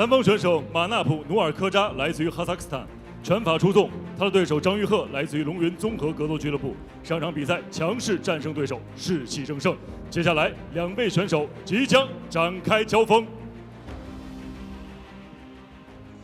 蓝方选手马纳普努尔科扎来自于哈萨克斯坦，拳法出众。他的对手张玉鹤来自于龙云综合格斗俱乐部，上场比赛强势战胜对手，士气正盛。接下来两位选手即将展开交锋。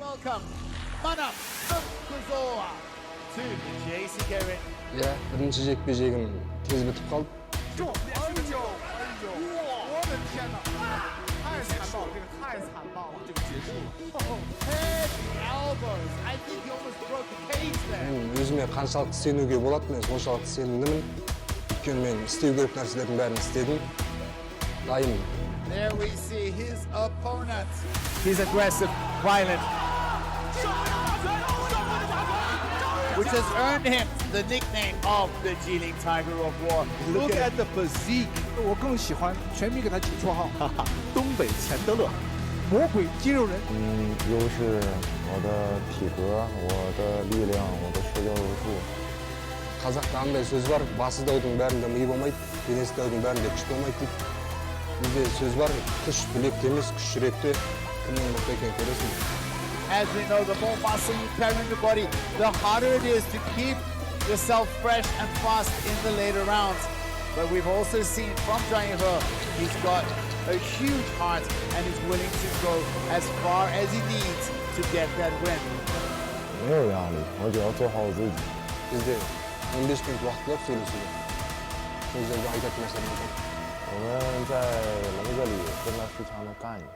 Welcome, Manap Nurkozha to the JCK ring. Ya, birinci jekpejegim tez bitip kaldı. 哎呦，我的天哪，太残暴了，这个太残暴了，这个结束了。Head elbows, I think he almost broke the cage there. Men özüme kançalık senuge bolat, men sonçalık sendim. Ötkeni men istew керек narselerdin bärini istedim. Dayım. There we see his opponent. He's aggressive, violent, which has earned him the nickname of the Jiling Tiger of War. Look at the physique，我更喜欢全民给他起绰号，东北钱德勒，魔鬼肌肉人。优势我的体格，我的力量，我的社交柔术。 Kazak'ta андай söz var, bası daudun bärinde mıy bolmayt, denesi daudun bärinde küç bolmayt deyip. Bizde söz var, kuş bilekte emes, kuş yürekte. Kimden mıқты eken köresin. As we know, the more muscle you carry in the body, the harder it is to keep yourself fresh and fast in the later rounds. But we've also seen from Zhang Yuhe, he's got a huge heart and is willing to go as far as he needs to get that win. 没有压力，我只要做好我自己。 Bizde 15 gün vakit yok söylesiyor. Sözlerden ayıp etmesen de. 我们在笼子里真的非常的干一下。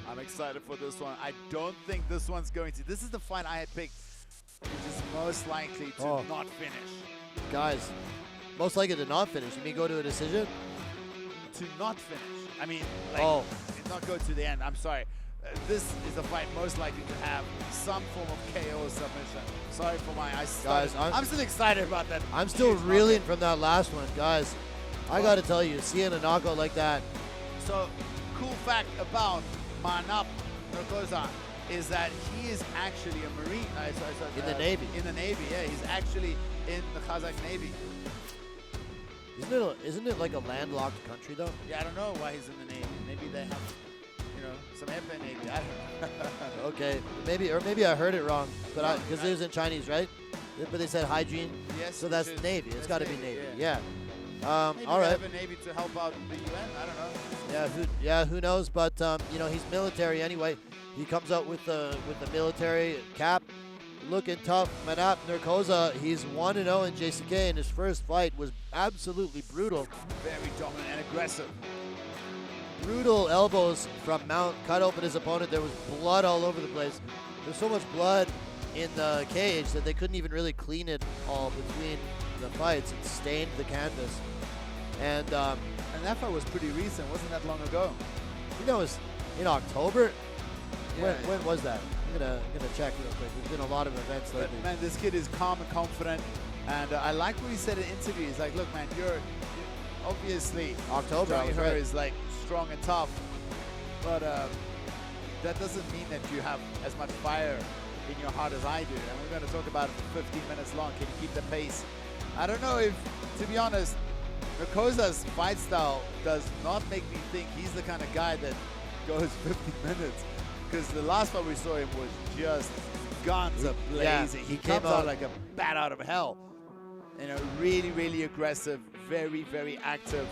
I'm excited for this one. I don't think this one's going to. This is the fight I had picked, which is most likely to not finish. Guys, most likely to not finish. You mean go to a decision? To not finish. I mean, like, not go to the end. I'm sorry. This is a fight most likely to have some form of KO submission. Sorry for my eyes. Guys, I'm still excited about that. I'm still reeling from that last one, guys. I gotta tell you, seeing a knockout like that. So, cool fact about Manap Nurkozha is that he is actually a Marine. In the Navy. In the Navy, yeah. He's actually in the Kazakh Navy. Isn't it like a landlocked country though? Yeah, I don't know why he's in the Navy. Maybe they have, you know, some Epe Navy. I don't know. Okay, maybe I heard it wrong, but because it was in Chinese, right? But they said hygiene. Yes. So that's Navy. It's got to be Navy. Yeah. Maybe all right. they have a Navy to help out the UN. I don't know. Yeah, who knows? But you know, he's military anyway. He comes out with the military cap, looking tough. Manap Nurkozha, he's 1-0 in JCK, and his first fight was absolutely brutal. Very dominant and aggressive. Brutal elbows from Mount, cut open his opponent. There was blood all over the place. There's so much blood in the cage that they couldn't even really clean it all between the fights. It stained the canvas. And that fight was pretty recent. Wasn't that long ago? You know, it was in October. Yeah. When was that? I'm gonna check real quick. There's been a lot of events lately. But man, this kid is calm and confident, and I like what he said in interviews. He's like, look, man, you're obviously October. Zhang Yuhe right. is like strong and tough, but that doesn't mean that you have as much fire in your heart as I do. And we're going to talk about it for 15 minutes long. Can you keep the pace? I don't know if, to be honest, Nurkozha's fight style does not make me think he's the kind of guy that goes 50 minutes. Because the last one we saw him was just guns a-blazing. Yeah, he comes out like a bat out of hell. You know, really, really aggressive, very, very active,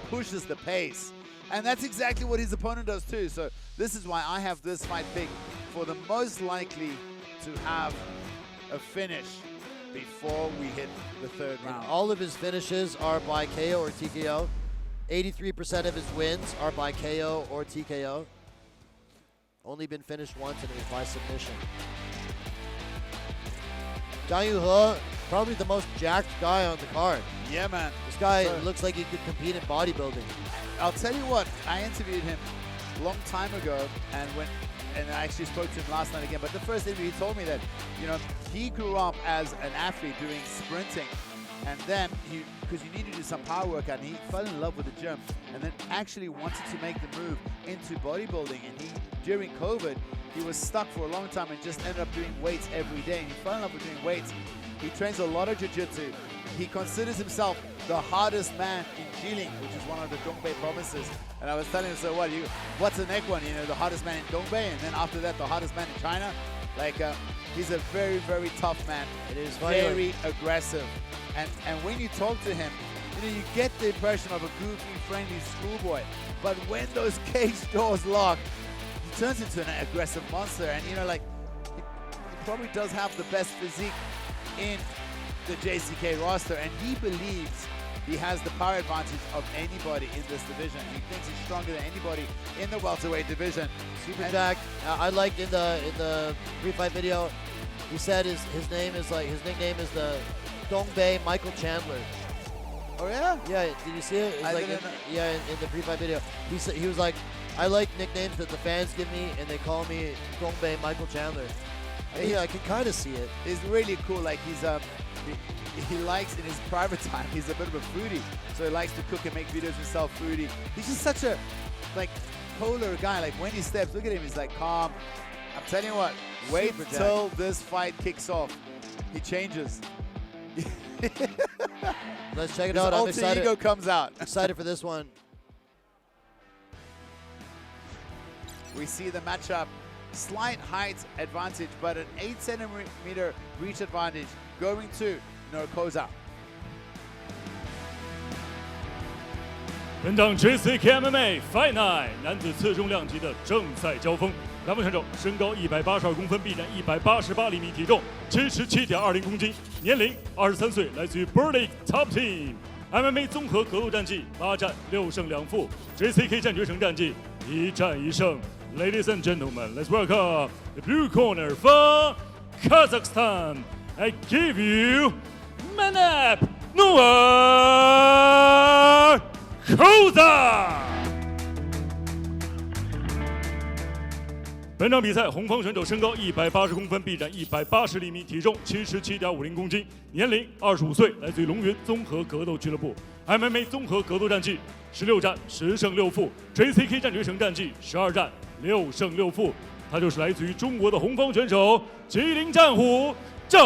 pushes the pace. And that's exactly what his opponent does too. So this is why I have this fight picked for the most likely to have a finish before we hit the third round. And all of his finishes are by KO or TKO. 83% of his wins are by KO or TKO. Only been finished once, and it was by submission. Zhang Yuhe, probably the most jacked guy on the card. Yeah, man. This guy looks like he could compete in bodybuilding. I'll tell you what, I interviewed him a long time ago, and I actually spoke to him last night again, but the first interview he told me that, you know, he grew up as an athlete doing sprinting, And then because you need to do some power workout, and he fell in love with the gym, and then actually wanted to make the move into bodybuilding. And during COVID, he was stuck for a long time and just ended up doing weights every day. And he fell in love with doing weights. He trains a lot of jiu-jitsu. He considers himself the hardest man in Jilin, which is one of the Dongbei provinces. And I was telling him, so what? What's the next one? You know, the hardest man in Dongbei, and then after that, the hardest man in China. Like, he's a very, very tough man. It is very aggressive. And when you talk to him, you know, you get the impression of a goofy, friendly schoolboy. But when those cage doors lock, he turns into an aggressive monster. And you know, like, he probably does have the best physique in the JCK roster, and he believes he has the power advantage of anybody in this division. He thinks he's stronger than anybody in the welterweight division. Super Jack, I liked in the pre-fight video, he said his name is like, his nickname is the Dongbei Michael Chandler. Oh yeah? Yeah, did you see it? It's like in the pre-fight video. He said, he was like, I like nicknames that the fans give me, and they call me Dongbei Michael Chandler. And yeah, I can kind of see it. It's really cool. Like, he's he likes, in his private time, he's a bit of a foodie, so he likes to cook and make videos himself foodie. He's just such a like polar guy. Like, when he steps, look at him, he's like calm. I'm telling you what, wait till this fight kicks off. He changes. Let's check it out. I'm excited. Ego comes out. Excited for this one. We see the matchup. Slight height advantage, but an 8 centimeter reach advantage going to Nurkozha. 本场 JCK MMA Fight Night 男子次重量级的正赛交锋，来访选手身高182公分，臂展188厘米，体重77.20公斤，年龄23岁，来自于 Burdick Top Team。MMA 综合格斗战绩8战6胜2负 ，JCK 战决胜战绩1战1胜。Ladies and gentlemen, let's welcome the blue corner from Kazakhstan. I give you Manap Nurkozha. 本场比赛，红方选手身高180公分，臂展180厘米，体重77.50公斤，年龄25岁，来自于龙云综合格斗俱乐部。MMA 综合格斗战绩16战10胜6负 ，JCK 战决胜战绩12战6胜6负。他就是来自于中国的红方选手吉林战虎张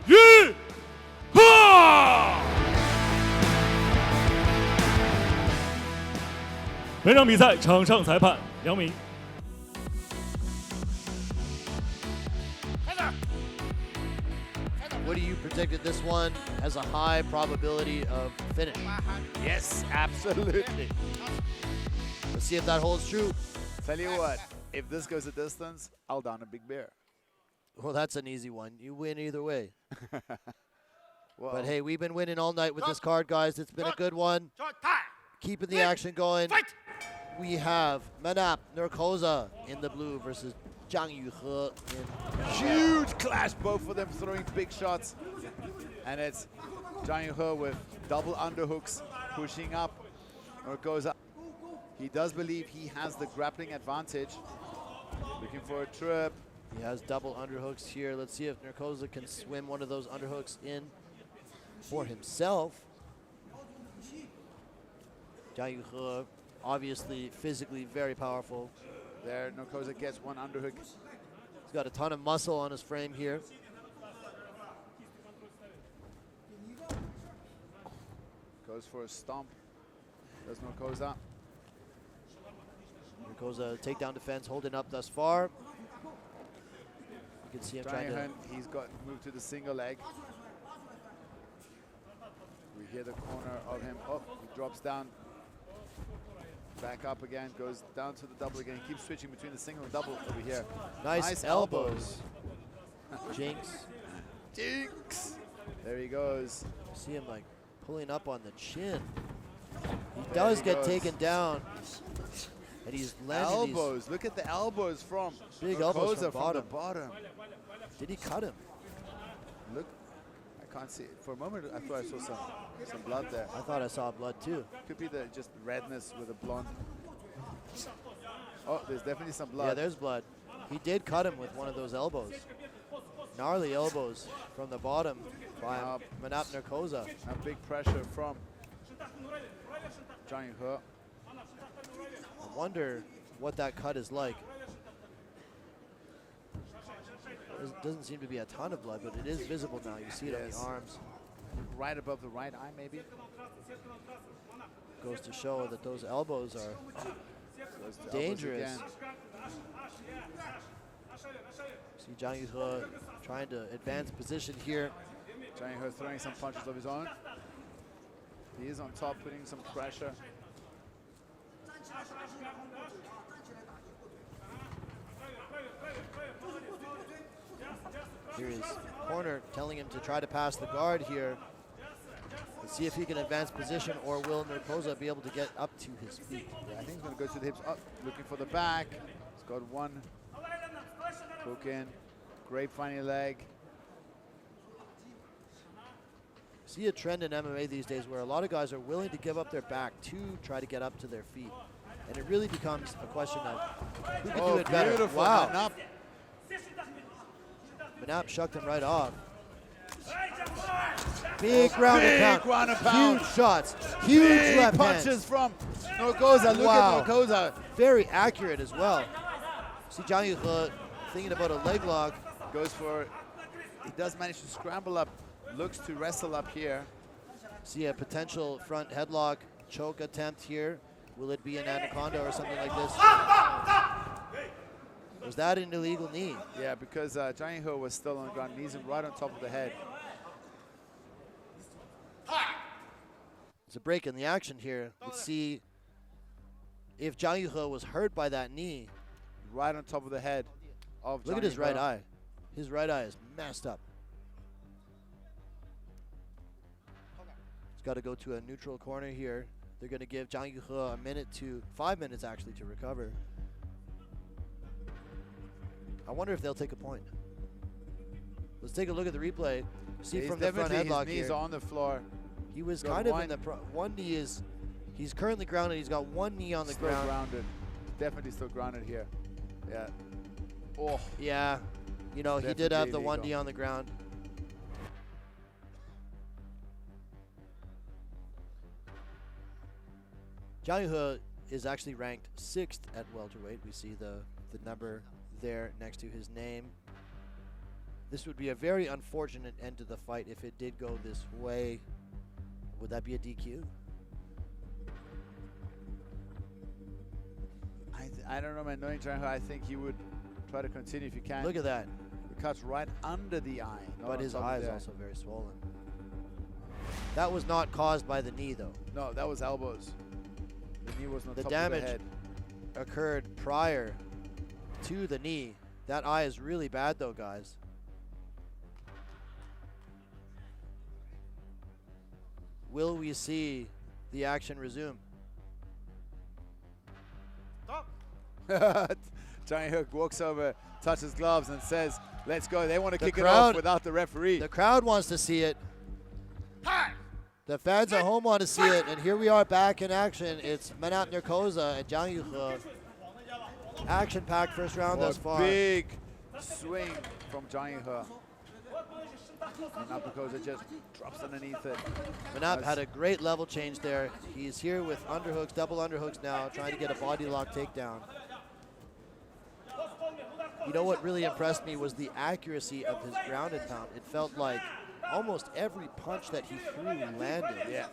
玉鹤。本场比赛场上裁判2名。What do you predicted this one has a high probability of finish? Yes, absolutely. Let's see if that holds true. Tell you what, if this goes a distance, I'll down a big bear. Well, that's an easy one. You win either way. Well, But hey, we've been winning all night with this card, guys. It's been a good one. Keeping the action going. We have Manap Nurkozha in the blue versus Zhang Yuhe in huge clash, both of them throwing big shots. And it's Zhang Yuhe with double underhooks pushing up Nurkozha. He does believe he has the grappling advantage. Looking for a trip. He has double underhooks here. Let's see if Nurkozha can swim one of those underhooks in for himself. Zhang Yuhe, obviously physically very powerful. There, Nurkozha gets one underhook. He's got a ton of muscle on his frame here. Goes for a stomp. Does Nurkozha. Nurkozha takedown defense holding up thus far. You can see him trying to... He's got moved to the single leg. We hear the corner of him. Oh, he drops down. Back up again, goes down to the double again. He keeps switching between the single and double over here. Nice elbows. Jinx. Jinx. There he goes. See him like pulling up on the chin. He does get taken down. And he's landing elbows. Look at the elbows from big elbows from the bottom. Did he cut him? Look, I can't see it. For a moment, I thought I saw some blood there. I thought I saw blood too. Could be the just redness with the blonde. Oh, there's definitely some blood. Yeah, there's blood. He did cut him with one of those elbows. gnarly elbows from the bottom by Manap Nurkozha. A big pressure from Zhang Yuhe. I wonder what that cut is like. There doesn't seem to be a ton of blood, but it is visible now. You see it on the arms. Right above the right eye, maybe. Goes to show that those elbows are dangerous. See Zhang Yuhe trying to advance position here. Zhang Yuhe throwing some punches of his own. He is on top, putting some pressure. Here is corner telling him to try to pass the guard here. Let's see if he can advance position, or will Nurkozha be able to get up to his feet? Yeah, I think he's going to go to the hips up, looking for the back. He's got one hook in, great funny leg. See a trend in MMA these days where a lot of guys are willing to give up their back to try to get up to their feet. And it really becomes a question of who can do it better. Beautiful. Wow. Manap. Manap shucked him right off. Big ground and pound. Huge shots. Huge Big left punches hands. from Nurkozha. Look at Nurkozha. Very accurate as well. See Zhang Yuhe thinking about a leg lock. Goes for, he does manage to scramble up. Looks to wrestle up here. See a potential front headlock choke attempt here. Will it be an anaconda or something like this? Was that an illegal knee? Yeah, because Zhang Yuhe was still on the ground. Knees him right on top of the head. It's a break in the action here. Let's see if Zhang Yuhe was hurt by that knee. Right on top of the head of Look Zhang at his Yuhe. right eye. His right eye is messed up. He's got to go to a neutral corner here. They're going to give Zhang Yuhe a minute to 5 minutes actually to recover. I wonder if they'll take a point. Let's take a look at the replay. See He's from the front definitely, headlock his knees here. on the floor. He was Got kind of one. in the one knee is. He's currently grounded. He's got one knee on the Still ground. grounded. Definitely still grounded here. Yeah. Oh. Yeah, you know, he did have the Definitely one illegal. knee on the ground. Zhang Yuhe is actually ranked 6th at welterweight. We see the number there next to his name. This would be a very unfortunate end to the fight if it did go this way. Would that be a DQ? I don't know, man. Knowing Zhang Yuhe, I think he would try to continue if he can. Look at that. The cut's right under the eye. not But on his top of eye is the also very swollen. That was not caused by the knee, though. No, that was elbows. The knee was on The top damage of the head. occurred prior to the knee. That eye is really bad, though, guys. Will we see the action resume? Zhang Yuhe walks over, touches gloves, and says, "Let's go." They want to The kick it crowd- off without the referee. The crowd wants to see it. The fans at home want to see it, and here we are back in action. It's Manap Nurkozha and Zhang Yuhe. Action-packed first round thus far. Big swing from Zhang Yuhe. Manap Nurkozha just drops underneath it. Manap had a great level change there. He's here with underhooks, double underhooks now, trying to get a body lock takedown. You know what really impressed me was the accuracy of his ground and pound. It felt like almost every punch that he threw landed. Yeah.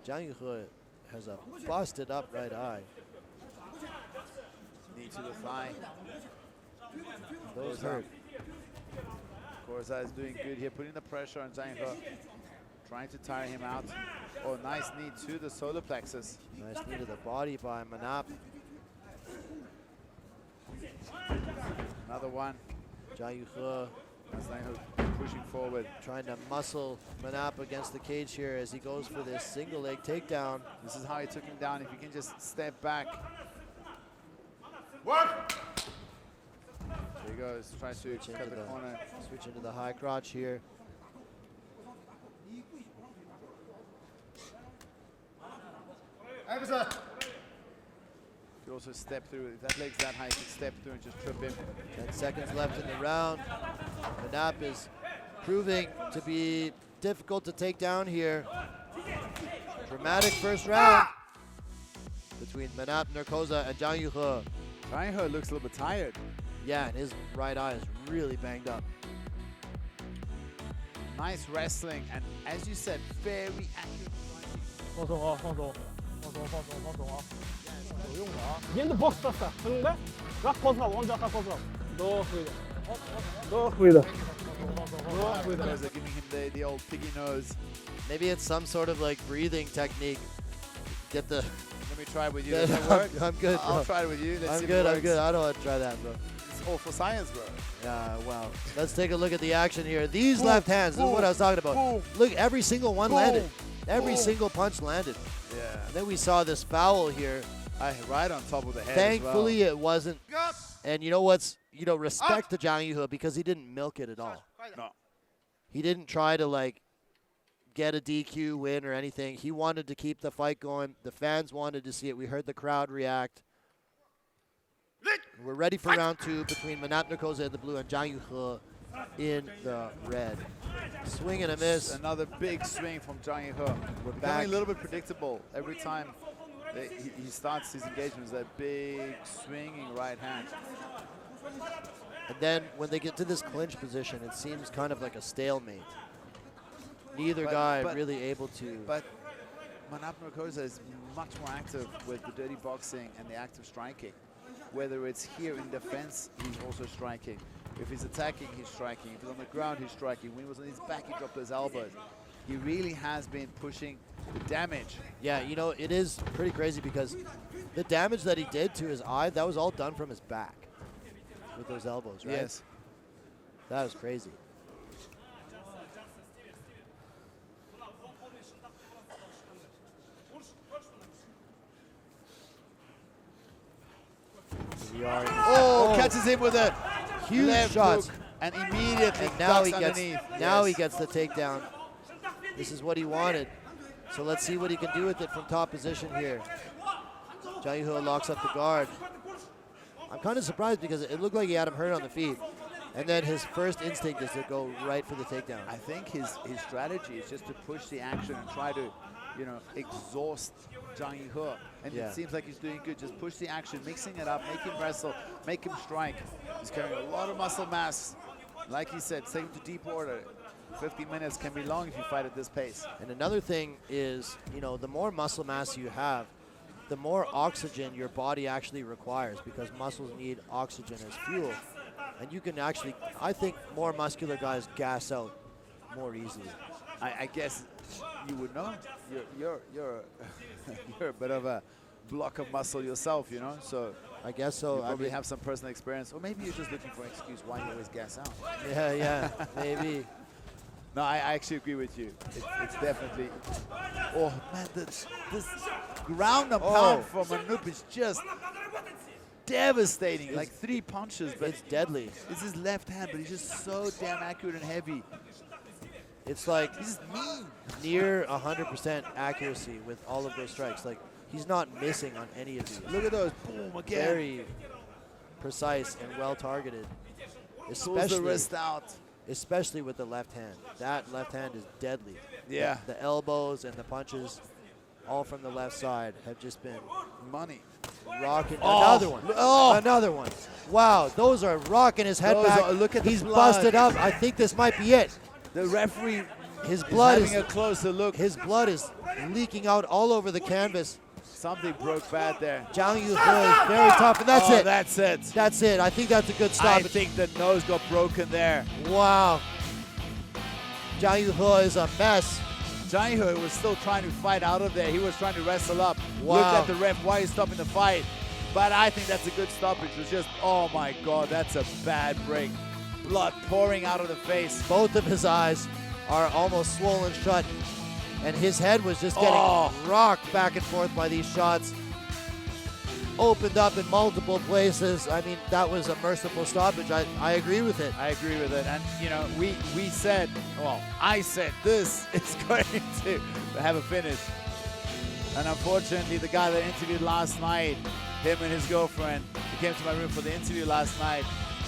Zhang Yuhe has a busted up right eye. Knee to the thigh. Those hurt. Nurkozha is doing good here, putting the pressure on Zhang Yuhe, trying to tire him out. Oh, nice knee to the solar plexus. Nice knee to the body by Manap. Another one. Zhang Yuhe That's Zhang Yuhe pushing forward. trying to muscle Manap against the cage here as he goes for this single leg takedown. This is how he took him down. If you can just step back. There he goes. Tries to Switch cut into the corner. Switch into the high crotch here. also step through. If that leg's that high, you can step through and just trip him. 10 seconds left in the round. Manap is proving to be difficult to take down here. Dramatic first round between Manap Nurkozha and Zhang Yuhe. Zhang Yuhe looks a little bit tired. Yeah, and his right eye is really banged up. Nice wrestling, and as you said, very accurate. 放松啊，放松，放松，放松，放松啊！有用的啊！Енді бокстаса, түсіндің бе? Бірақ қозғал, оң жаққа қозғал. До қойды. До қойды. They're giving him the old piggy nose. Maybe it's some sort of like breathing technique. Get the. Let me try it with you. Does that work? I'm good, bro. I'll try it with you. Let's see I'm if it good, I'm works. good. I don't want to try that, bro. It's all for science, bro. Yeah, wow. Let's take a look at the action here. These left hands, this is what I was talking about. Look, every single one landed. Every single punch landed. Yeah. And then we saw this foul here. Right on top of the head. Thankfully, as well. it wasn't. And you know what's, respect to Zhang Yuhe because he didn't milk it at all. No. He didn't try to like get a DQ win or anything. He wanted to keep the fight going. The fans wanted to see it. We heard the crowd react. We're ready for round 2 between Manap Nurkozha in the blue and Zhang Yuhe in the red. Swing and a miss. Another big swing from Zhang Yuhe. We're back. becoming a little bit predictable every time he starts his engagements. That big swinging right hand. And then when they get to this clinch position, it seems kind of like a stalemate. Neither guy really able to. But Manap Nurkozha is much more active with the dirty boxing and the active striking. Whether it's here in defense, he's also striking. If he's attacking, he's striking. If he's on the ground, he's striking. When he was on his back, he dropped those elbows. He really has been pushing the damage. Yeah, it is pretty crazy because the damage that he did to his eye, that was all done from his back with those elbows, right? Yes. That was crazy. Catches him with a huge left shots. hook and immediately And now ducks he gets underneath. now he gets the takedown. This is what he wanted. So let's see what he can do with it from top position here. Zhang Yuhe locks up the guard. I'm kind of surprised because it looked like he had him hurt on the feet. And then his first instinct is to go right for the takedown. I think his strategy is just to push the action and try to, exhaust Zhang Yuhe. And it seems like he's doing good. Just push the action, mixing it up, make him wrestle, make him strike. He's carrying a lot of muscle mass. Like he said, take him to deep water. 50 minutes can be long if you fight at this pace. And another thing is, the more muscle mass you have, the more oxygen your body actually requires because muscles need oxygen as fuel. And you can actually, I think more muscular guys gas out more easily. I guess you would know. You're you're a bit of a block of muscle yourself, So I guess so. You probably have some personal experience, or maybe you're just looking for an excuse why you always gas out. Yeah, maybe. No, I actually agree with you. It's definitely. Oh man, this ground and pound from Manap is just devastating. Like 3 punches, but it's deadly. It's his left hand, but he's just so damn accurate and heavy. It's like He's mean. near 100% accuracy with all of those strikes. Like he's not missing on any of these. Look at those, boom again. Very precise and well targeted. Pulls the wrist out. Especially with the left hand. That left hand is deadly. Yeah. The elbows and the punches, all from the left side, have just been Money. rocking. Another one. Another one. Wow, those are rocking his head back. Look at He's the blood. busted up. I think this might be it. The referee His blood having a closer look. His blood is leaking out all over the canvas. Something broke bad there. Zhang Yuhe is very tough, and that's it. That's it. That's it. I think that's a good stop. I think the nose got broken there. Wow. Zhang Yuhe is a mess. Zhang Yuhe was still trying to fight out of there. He was trying to wrestle up. Wow. Looked at the ref, why he's stopping the fight. But I think that's a good stoppage. It was just, oh my God, that's a bad break. Blood pouring out of the face. Both of his eyes are almost swollen shut. And his head was just getting rocked back and forth by these shots. Opened up in multiple places. I mean, that was a merciful stoppage. I agree with it. I agree with it. And, we said, well, I said this is going to have a finish. And unfortunately, the guy that interviewed last night him and his girlfriend. He came to my room for the interview last night.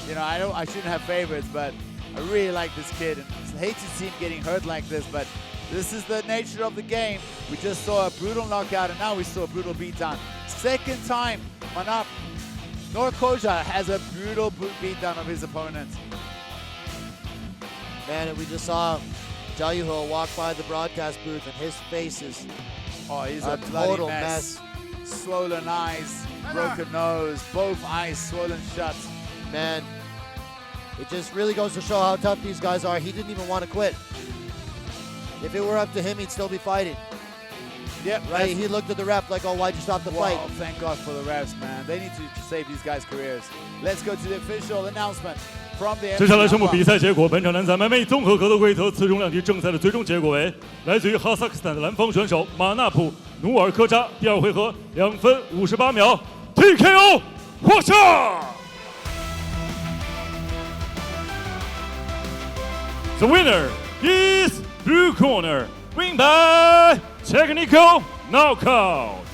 You know, I shouldn't have favorites, but I really like this kid. And I hate to see him getting hurt like this, but this is the nature of the game. We just saw a brutal knockout, and now we saw a brutal beatdown. Second time, Manap Nurkozha has a brutal beatdown of his opponent. Man, and we just saw Zhang Yuhe walk by the broadcast booth, and his face is He's a a bloody total mess. Swollen eyes, broken nose, both eyes swollen shut. Man, it just really goes to show how tough these guys are. He didn't even want to quit. If it were up to him, he'd still be fighting. Yep, Right? He looked at the ref like, oh, why'd you stop the fight? Wow, thank God for the refs, man. They need to save these guys' careers. Let's go to the official announcement from the 接下来宣布比赛结果。本场男子 MMA 综合格斗规则次中量级正赛的最终结果为：来自于哈萨克斯坦的蓝方选手马纳普努尔科扎第二回合2分58秒 TKO 获胜。The winner is blue corner, win by technical knockout.